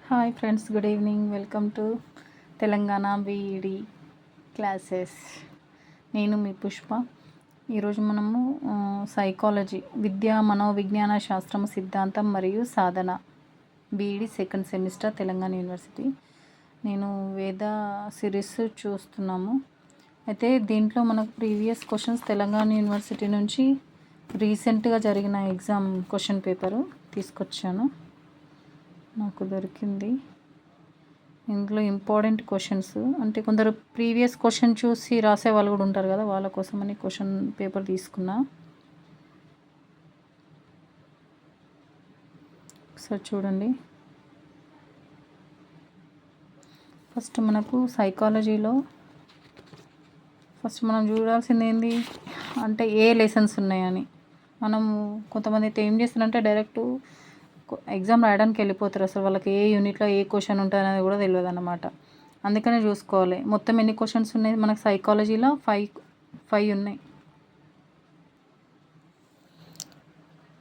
Hi friends, good evening. Welcome to Telangana BEd classes. నేను మీ పుష్ప. ఈరోజు మనము సైకాలజీ, విద్యా మనోవిజ్ఞాన శాస్త్రము సిద్ధాంతం మరియు సాధన, BEd second semester, Telangana university. నేను వేద సిరీస్ చూస్తున్నాము. అయితే దీంట్లో మనకు ప్రీవియస్ క్వశ్చన్స్ తెలంగాణ యూనివర్సిటీ నుంచి రీసెంట్గా జరిగిన ఎగ్జామ్ క్వశ్చన్ పేపరు తీసుకొచ్చాను. నాకు దొరికింది. ఇందులో ఇంపార్టెంట్ క్వశ్చన్స్, అంటే కొందరు ప్రీవియస్ క్వశ్చన్ చూసి రాసే వాళ్ళు కూడా ఉంటారు కదా, వాళ్ళ కోసమని క్వశ్చన్ పేపర్ తీసుకున్నా. ఒకసారి చూడండి. ఫస్ట్ మనకు సైకాలజీలో మనం చూడాల్సింది ఏంది అంటే ఏ లెసన్స్ ఉన్నాయని. మనము కొంతమంది అయితే ఏం చేస్తారంటే డైరెక్ట్ ఎగ్జామ్ రాయడానికి వెళ్ళిపోతారు. అసలు వాళ్ళకి ఏ యూనిట్లో ఏ క్వశ్చన్ ఉంటుంది అనేది కూడా తెలియదు అన్నమాట. అందుకనే చూసుకోవాలి మొత్తం ఎన్ని క్వశ్చన్స్ ఉన్నాయి. మనకు సైకాలజీలో ఫైవ్ ఉన్నాయి.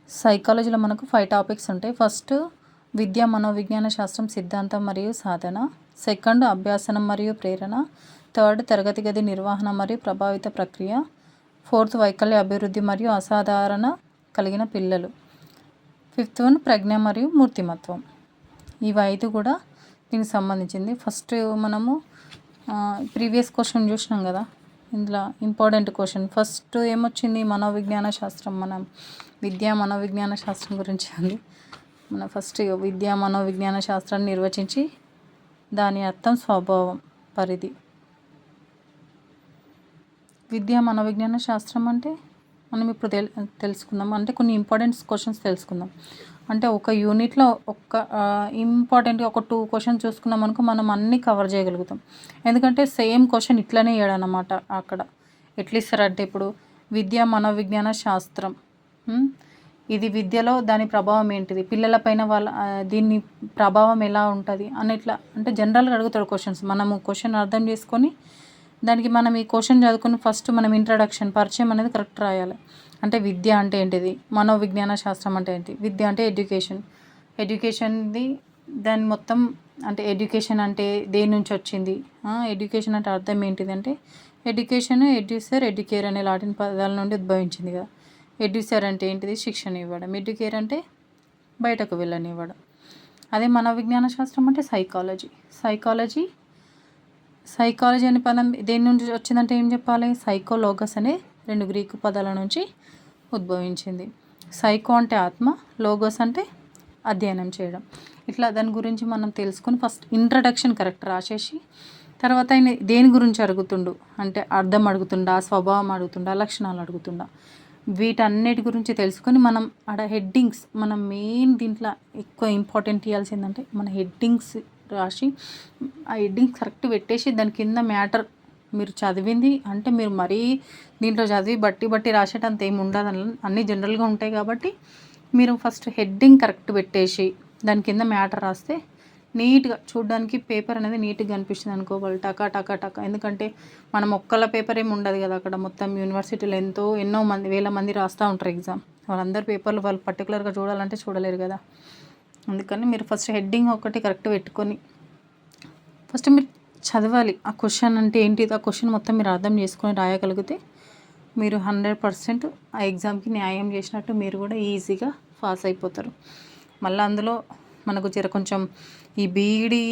సైకాలజీలో మనకు 5 టాపిక్స్ ఉంటాయి. ఫస్ట్ విద్యా మనోవిజ్ఞాన శాస్త్రం సిద్ధాంతం మరియు సాధన. సెకండ్ అభ్యాసనం మరియు ప్రేరణ. థర్డ్ తరగతి గది నిర్వహణ మరియు ప్రభావిత ప్రక్రియ. ఫోర్త్ వైకల్య అభివృద్ధి మరియు అసాధారణ కలిగిన పిల్లలు. ఫిఫ్త్ వన్ ప్రజ్ఞ మరియు మూర్తిమత్వం. ఇవి 5 కూడా దీనికి సంబంధించింది. ఫస్ట్ మనము ప్రీవియస్ క్వశ్చన్ చూసినాం కదా, ఇందులో ఇంపార్టెంట్ క్వశ్చన్ ఫస్ట్ ఏమొచ్చింది, మనోవిజ్ఞాన శాస్త్రం, మనం విద్యా మనోవిజ్ఞాన శాస్త్రం గురించి ఉంది. మన ఫస్ట్ విద్యా మనోవిజ్ఞాన శాస్త్రాన్ని నిర్వచించి దాని అర్థం, స్వభావం, పరిధి. విద్యా మనోవిజ్ఞాన శాస్త్రం అంటే మనం ఇప్పుడు తెలుసుకుందాం. అంటే కొన్ని ఇంపార్టెంట్ క్వశ్చన్స్ తెలుసుకుందాం. అంటే ఒక యూనిట్లో ఇంపార్టెంట్గా ఒక 2 క్వశ్చన్స్ చూసుకున్నాం అనుకో, మనం అన్నీ కవర్ చేయగలుగుతాం. ఎందుకంటే సేమ్ క్వశ్చన్ ఇట్లనే ఇయ్యాడనమాట. అక్కడ ఎట్లా ఇస్తారంటే, ఇప్పుడు విద్యా మనోవిజ్ఞాన శాస్త్రం, ఇది విద్యలో దాని ప్రభావం ఏంటిది, పిల్లలపైన దీని ప్రభావం ఎలా ఉంటుంది అని ఇట్లా అంటే జనరల్గా అడుగుతాడు క్వశ్చన్స్. మనము క్వశ్చన్ అర్థం చేసుకొని దానికి మనం ఈ క్వశ్చన్ చదువుకుని ఫస్ట్ మనం ఇంట్రడక్షన్, పరిచయం అనేది కరెక్ట్ రాయాలి. అంటే విద్య అంటే ఏంటిది, మనోవిజ్ఞాన శాస్త్రం అంటే ఏంటి. విద్య అంటే ఎడ్యుకేషన్ది దాని మొత్తం, అంటే ఎడ్యుకేషన్ అంటే దేని నుంచి వచ్చింది, ఎడ్యుకేషన్ అంటే అర్థం ఏంటిది అంటే ఎడ్యుకేషన్, ఎడ్యుసర్, ఎడ్యుకేర్ అనే లాటిన్ పదాల నుండి ఉద్భవించింది కదా. ఎడ్యుసర్ అంటే ఏంటిది, శిక్షణ ఇవ్వడం. ఎడ్యుకేర్ అంటే బయటకు వెళ్ళనివ్వడం. అదే మనోవిజ్ఞాన శాస్త్రం అంటే సైకాలజీ అనే పదం దేని నుంచి వచ్చిందంటే ఏం చెప్పాలి, సైకోలోగస్ అనే 2 గ్రీకు పదాల నుంచి ఉద్భవించింది. సైకో అంటే ఆత్మ, లోగోస్ అంటే అధ్యయనం చేయడం. ఇట్లా దాని గురించి మనం తెలుసుకొని ఫస్ట్ ఇంట్రడక్షన్ కరెక్ట్ రాసేసి, తర్వాత ఆయన దేని గురించి అడుగుతుండు అంటే అర్థం అడుగుతుండా, స్వభావం అడుగుతుండా, లక్షణాలు అడుగుతుండా, వీటన్నిటి గురించి తెలుసుకొని మనం ఆడ హెడ్డింగ్స్, మనం మెయిన్ దీంట్లో ఎక్కువ ఇంపార్టెంట్ ఇవ్వాల్సిందంటే మన హెడ్డింగ్స్ రాసి, ఆ హెడ్డింగ్స్ కరెక్ట్ పెట్టేసి దాని కింద మ్యాటర్ మీరు చదివింది అంటే, మీరు మరీ దీంట్లో చదివి బట్టి రాసేటంత ఏమి ఉండదు, అన్నీ జనరల్గా ఉంటాయి కాబట్టి మీరు ఫస్ట్ హెడ్డింగ్ కరెక్ట్ పెట్టేసి దాని కింద మ్యాటర్ రాస్తే నీట్గా చూడడానికి పేపర్ అనేది నీట్గా కనిపిస్తుంది అనుకో, వాళ్ళు టకా. ఎందుకంటే మనం ఒక్కళ్ళ పేపర్ ఏమి ఉండదు కదా, అక్కడ మొత్తం యూనివర్సిటీలో ఎన్నో మంది, వేల మంది రాస్తూ ఉంటారు ఎగ్జామ్. వాళ్ళందరి పేపర్లు వాళ్ళు పర్టికులర్గా చూడాలంటే చూడలేరు కదా. అందుకని మీరు ఫస్ట్ హెడ్డింగ్ ఒకటి కరెక్ట్ పెట్టుకొని ఫస్ట్ మీరు చదవాలి. ఆ క్వశ్చన్ అంటే ఏంటిది, ఆ క్వశ్చన్ మొత్తం మీరు అర్థం చేసుకొని రాయగలిగితే మీరు 100% ఆ ఎగ్జామ్కి న్యాయం చేసినట్టు, మీరు కూడా ఈజీగా పాస్ అయిపోతారు. మళ్ళీ అందులో మనకు కొంచెం ఈ బీఈడి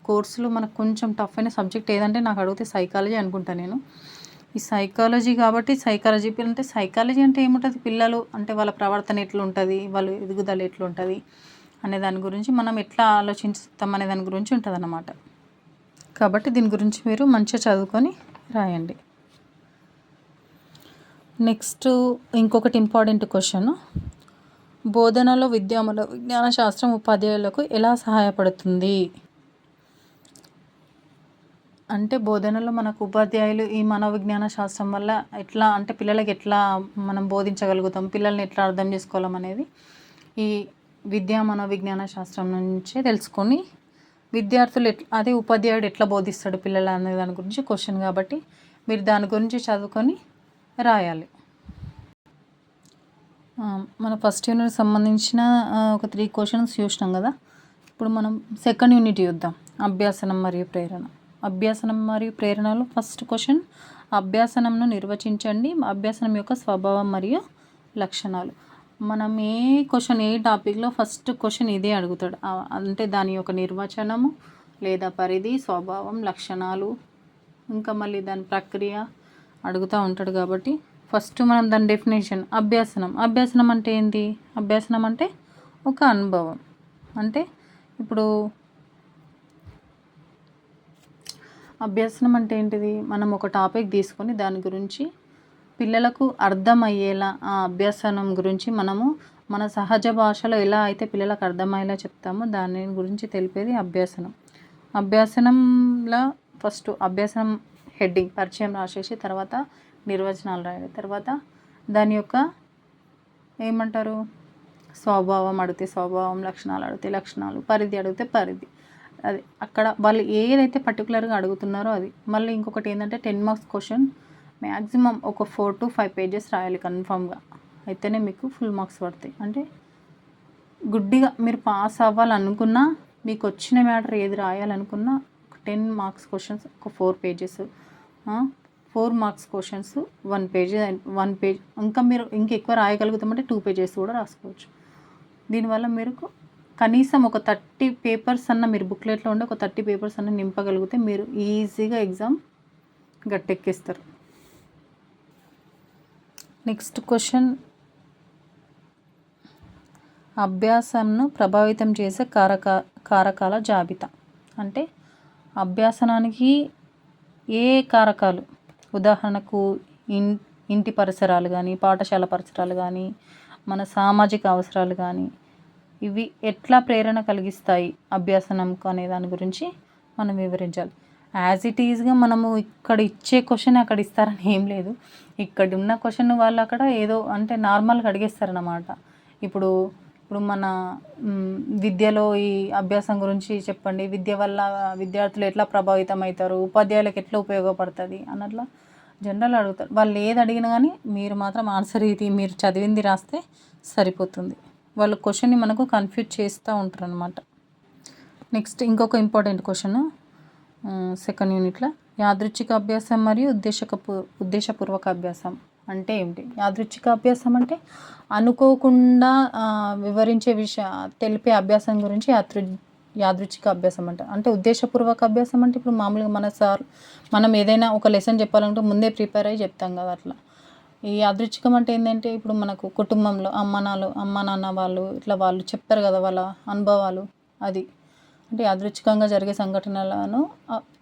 కోర్సులో మనకు కొంచెం టఫ్ అయిన సబ్జెక్ట్ ఏదంటే నాకు అడిగితే సైకాలజీ అనుకుంటాను నేను. ఈ సైకాలజీ కాబట్టి సైకాలజీ అంటే ఏముంటుంది, పిల్లలు అంటే వాళ్ళ ప్రవర్తన ఎట్లుంటుంది, వాళ్ళ ఎదుగుదల ఎట్లుంటుంది అనే దాని గురించి, మనం ఎట్లా ఆలోచిస్తాం అనే దాని గురించి ఉంటుంది అన్నమాట. కాబట్టి దీని గురించి మీరు మంచిగా చదువుకొని రాయండి. నెక్స్ట్ ఇంకొకటి ఇంపార్టెంట్ క్వశ్చన్, బోధనలో విద్యా మనోవిజ్ఞాన శాస్త్రం ఉపాధ్యాయులకు ఎలా సహాయపడుతుంది అంటే, బోధనలో మనకు ఉపాధ్యాయులు ఈ మనోవిజ్ఞాన శాస్త్రం వల్ల ఎట్లా అంటే పిల్లలకి ఎట్లా మనం బోధించగలుగుతాం, పిల్లల్ని ఎట్లా అర్థం చేసుకోవాలం అనేది ఈ విద్యా మనోవిజ్ఞాన శాస్త్రం నుంచే తెలుసుకొని విద్యార్థులు అదే ఉపాధ్యాయుడు ఎట్లా బోధిస్తాడు పిల్లలు అనే దాని గురించి క్వశ్చన్. కాబట్టి మీరు దాని గురించి చదువుకొని రాయాలి. మన ఫస్ట్ యూనిట్ సంబంధించిన ఒక 3 క్వశ్చన్స్ చూసినాం కదా. ఇప్పుడు మనం సెకండ్ యూనిట్ చూద్దాం. అభ్యాసనం మరియు ప్రేరణ. అభ్యాసనం మరియు ప్రేరణలో ఫస్ట్ క్వశ్చన్, అభ్యాసనంను నిర్వచించండి. అభ్యాసనం యొక్క స్వభావం మరియు లక్షణాలు. మనం ఏ క్వశ్చన్ ఏ టాపిక్లో ఫస్ట్ క్వశ్చన్ ఇదే అడుగుతాడు. అంటే దాని యొక్క నిర్వచనము లేదా పరిధి, స్వభావం, లక్షణాలు, ఇంకా మళ్ళీ దాని ప్రక్రియ అడుగుతూ ఉంటాడు. కాబట్టి ఫస్ట్ మనం దాని డెఫినేషన్. అభ్యాసనం అంటే ఏంటి? అభ్యాసనం అంటే ఒక అనుభవం. అంటే ఇప్పుడు అభ్యాసనం అంటే ఏంటిది? మనం ఒక టాపిక్ తీసుకొని దాని గురించి పిల్లలకు అర్థమయ్యేలా ఆ అభ్యాసనం గురించి మనము మన సహజ భాషలో ఎలా అయితే పిల్లలకు అర్థమయ్యేలా చెప్తామో దాని గురించి తెలిపేది అభ్యాసనం. అభ్యాసనంలో ఫస్ట్ అభ్యాసనం హెడ్డింగ్ పరిచయం రాసేసి తర్వాత నిర్వచనాలు రాయాలి. తర్వాత దాని యొక్క ఏమంటారు, స్వభావం అడిగితే స్వభావం, లక్షణాలు అడిగితే లక్షణాలు, పరిధి అడిగితే పరిధి. అది అక్కడ వాళ్ళు ఏదైతే పర్టికులర్గా అడుగుతున్నారో అది. మళ్ళీ ఇంకొకటి ఏంటంటే 10 మార్క్స్ క్వశ్చన్ మ్యాక్సిమం ఒక 4 to 5 పేజెస్ రాయాలి కన్ఫామ్గా. అయితేనే మీకు ఫుల్ మార్క్స్ పడతాయి. అంటే గుడ్డిగా మీరు పాస్ అవ్వాలనుకున్నా, మీకు వచ్చిన మ్యాటర్ ఏది రాయాలనుకున్నా 10 మార్క్స్ క్వశ్చన్స్ ఒక 4 పేజెస్, 4 మార్క్స్ క్వశ్చన్స్ 1 పేజ్. ఇంకా మీరు ఎక్కువ రాయగలుగుతామంటే 2 పేజెస్ కూడా రాసుకోవచ్చు. దీనివల్ల మీరు కనీసం ఒక 30 పేపర్స్ అన్న మీరు బుక్లెట్లో ఉండే ఒక 30 పేపర్స్ అన్న నింపగలిగితే మీరు ఈజీగా ఎగ్జామ్ గట్టెక్కిస్తారు. నెక్స్ట్ క్వశ్చన్, అభ్యాసంను ప్రభావితం చేసే కారకాల జాబితా. అంటే అభ్యాసనానికి ఏ కారకాలు, ఉదాహరణకు ఇంటి పరిసరాలు కానీ, పాఠశాల పరిసరాలు కానీ, మన సామాజిక అవసరాలు కానీ, ఇవి ఎట్లా ప్రేరణ కలిగిస్తాయి అభ్యాసనంకు అనే దాని గురించి మనం వివరించాలి. యాజ్ ఇట్ ఈజ్గా మనము ఇక్కడ ఇచ్చే క్వశ్చన్ అక్కడ ఇస్తారని ఏం లేదు. ఇక్కడ ఉన్న క్వశ్చన్ వాళ్ళు అక్కడ ఏదో అంటే నార్మల్గా అడిగేస్తారన్నమాట. ఇప్పుడు మన విద్యలో ఈ అభ్యాసం గురించి చెప్పండి, విద్య వల్ల విద్యార్థులు ఎట్లా ప్రభావితం అవుతారు, ఉపాధ్యాయులకు ఎట్లా ఉపయోగపడుతుంది అన్నట్లా జనరల్ అడుగుతారు. వాళ్ళు ఏది అడిగినా కానీ మీరు మాత్రం ఆన్సర్ ఇది మీరు చదివింది రాస్తే సరిపోతుంది. వాళ్ళు క్వశ్చన్ని మనకు కన్ఫ్యూజ్ చేస్తూ ఉంటారు అన్నమాట. నెక్స్ట్ ఇంకొక ఇంపార్టెంట్ క్వశ్చన్ సెకండ్ యూనిట్లో, యాదృచ్ఛిక అభ్యాసం మరియు ఉద్దేశపూర్వక అభ్యాసం అంటే ఏమిటి? యాదృచ్ఛిక అభ్యాసం అంటే అనుకోకుండా వివరించే తెలిపే అభ్యాసం గురించి యాదృచ్ఛిక అభ్యాసం అంట. అంటే ఉద్దేశపూర్వక అభ్యాసం అంటే ఇప్పుడు మామూలుగా మనం ఏదైనా ఒక లెసన్ చెప్పాలంటే ముందే ప్రిపేర్ అయ్యి చెప్తాం కదా, అట్లా. ఈ యాదృచ్ఛికం అంటే ఏంటంటే ఇప్పుడు మనకు కుటుంబంలో అమ్మ నాన్న వాళ్ళు ఇట్లా వాళ్ళు చెప్తారు కదా వాళ్ళ అనుభవాలు, అది అంటే యాదృచ్ఛికంగా జరిగే సంఘటనలను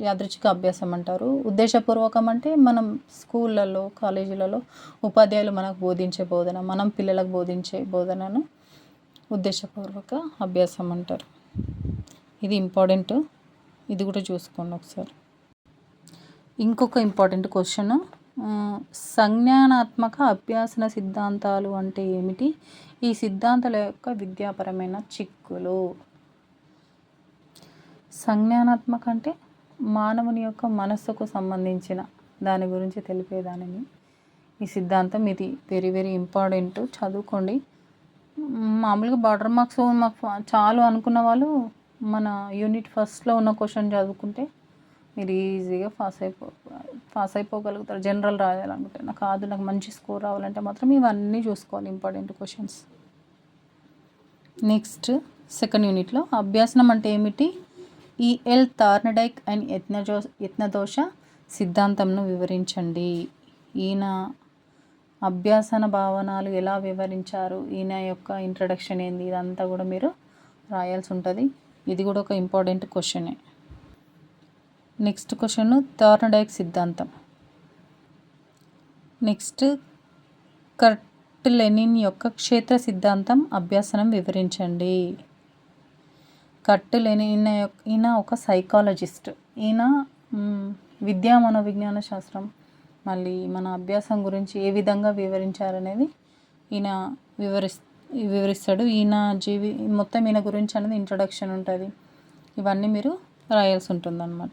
యాదృచ్ఛిక అభ్యాసం అంటారు. ఉద్దేశపూర్వకం అంటే మనం స్కూళ్ళల్లో కాలేజీలలో ఉపాధ్యాయులు మనకు బోధించే బోధన, మనం పిల్లలకు బోధించే బోధనను ఉద్దేశపూర్వక అభ్యాసం అంటారు. ఇది ఇంపార్టెంట్, ఇది కూడా చూసుకోండి ఒకసారి. ఇంకొక ఇంపార్టెంట్ క్వశ్చన్, సంజ్ఞానాత్మక అభ్యాసన సిద్ధాంతాలు అంటే ఏమిటి? ఈ సిద్ధాంతాల యొక్క విద్యాపరమైన చిక్కులు. సంజ్ఞానాత్మక అంటే మానవుని యొక్క మనస్సుకు సంబంధించిన దాని గురించి తెలిపేదానిని ఈ సిద్ధాంతం. ఇది వెరీ వెరీ ఇంపార్టెంట్, చదువుకోండి. మామూలుగా బార్డర్ మార్క్స్ మాకు చాలు అనుకున్న వాళ్ళు మన యూనిట్ ఫస్ట్లో ఉన్న క్వశ్చన్ చదువుకుంటే మీరు ఈజీగా పాస్ అయిపోగలుగుతారు. జనరల్ రాయాలనుకుంటే నాకు మంచి స్కోర్ రావాలంటే మాత్రం ఇవన్నీ చూసుకోవాలి, ఇంపార్టెంట్ క్వశ్చన్స్. నెక్స్ట్ సెకండ్ యూనిట్లో అభ్యాసనం అంటే ఏమిటి? ఈఎల్ థార్నడైక్ అండ్ యత్నదోష సిద్ధాంతంను వివరించండి. ఈయన అభ్యాసన భావనలు ఎలా వివరించారు, ఈయన యొక్క ఇంట్రడక్షన్ ఏంది, ఇదంతా కూడా మీరు రాయాల్సి ఉంటుంది. ఇది కూడా ఒక ఇంపార్టెంట్ క్వశ్చనే. నెక్స్ట్ క్వశ్చన్, థార్నడైక్ సిద్ధాంతం. నెక్స్ట్, కర్ట్ లెనిన్ యొక్క క్షేత్ర సిద్ధాంతం అభ్యాసనం వివరించండి. కర్ట్ లెనిన్ ఈయన ఒక సైకాలజిస్ట్. ఈయన విద్యా మనోవిజ్ఞాన శాస్త్రం మళ్ళీ మన అభ్యాసం గురించి ఏ విధంగా వివరించారనేది ఈయన వివరిస్తాడు. మొత్తం ఈయన గురించి అనేది ఇంట్రొడక్షన్ ఉంటుంది. ఇవన్నీ మీరు రాయాల్సి ఉంటుంది అన్నమాట.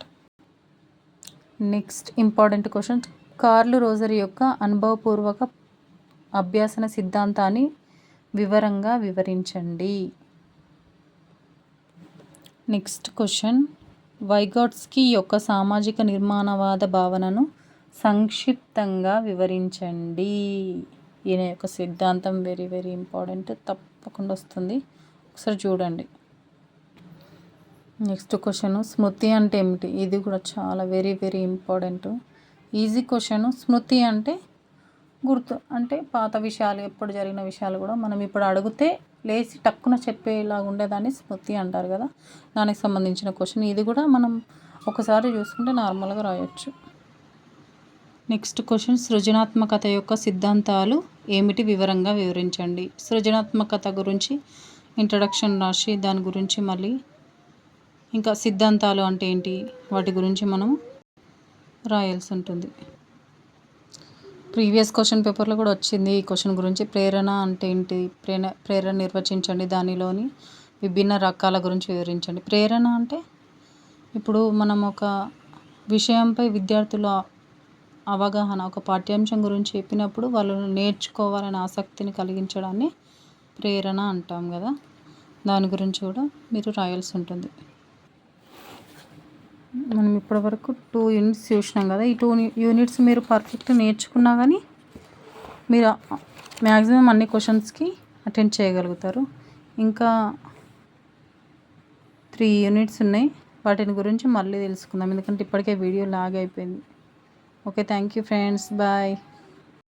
Next important question, Carl Roger యొక్క అనుభవపూర్వక అభ్యాసన సిద్ధాంతాన్ని వివరంగా వివరించండి. నెక్స్ట్ క్వశ్చన్, వైగాట్స్కీ యొక్క సామాజిక నిర్మాణవాద భావనను సంక్షిప్తంగా వివరించండి. ఈయన యొక్క సిద్ధాంతం వెరీ వెరీ ఇంపార్టెంట్, తప్పకుండా వస్తుంది, ఒకసారి చూడండి. నెక్స్ట్ క్వశ్చన్, స్మృతి అంటే ఏమిటి? ఇది కూడా చాలా very very important, easy question. స్మృతి అంటే గుర్తు, అంటే పాత విషయాలు, ఎప్పుడు జరిగిన విషయాలు కూడా మనం ఇప్పుడు అడిగితే లేచి టక్కున చెప్పేలాగా ఉండేదాన్ని స్మృతి అంటారు కదా, దానికి సంబంధించిన క్వశ్చన్. ఇది కూడా మనం ఒకసారి చూసుకుంటే నార్మల్గా రాయొచ్చు. నెక్స్ట్ క్వశ్చన్, సృజనాత్మకత యొక్క సిద్ధాంతాలు ఏమిటి? వివరంగా వివరించండి. సృజనాత్మకత గురించి ఇంట్రడక్షన్ రాసి దాని గురించి మళ్ళీ ఇంకా సిద్ధాంతాలు అంటే ఏంటి వాటి గురించి మనం రాయాల్సి ఉంటుంది. ప్రీవియస్ క్వశ్చన్ పేపర్లో కూడా వచ్చింది ఈ క్వశ్చన్ గురించి. ప్రేరణ అంటే ఏంటి? ప్రేరణ నిర్వచించండి, దానిలోని విభిన్న రకాల గురించి వివరించండి. ప్రేరణ అంటే ఇప్పుడు మనం ఒక విషయంపై విద్యార్థుల అవగాహన, ఒక పాఠ్యాంశం గురించి చెప్పినప్పుడు వాళ్ళు నేర్చుకోవాలనే ఆసక్తిని కలిగించడాన్ని ప్రేరణ అంటాం కదా, దాని గురించి కూడా మీరు రాయాల్సి ఉంటుంది. మనం ఇప్పటివరకు 2 యూనిట్స్ చూసినాం కదా, ఈ 2 యూనిట్స్ మీరు పర్ఫెక్ట్ నేర్చుకున్నా కానీ మీరు మ్యాక్సిమం అన్ని క్వశ్చన్స్కి అటెండ్ చేయగలుగుతారు. ఇంకా 3 యూనిట్స్ ఉన్నాయి, వాటిని గురించి మళ్ళీ తెలుసుకుందాం, ఎందుకంటే ఇప్పటికే వీడియో లాగ్ అయిపోయింది. Okay, thank you friends, bye.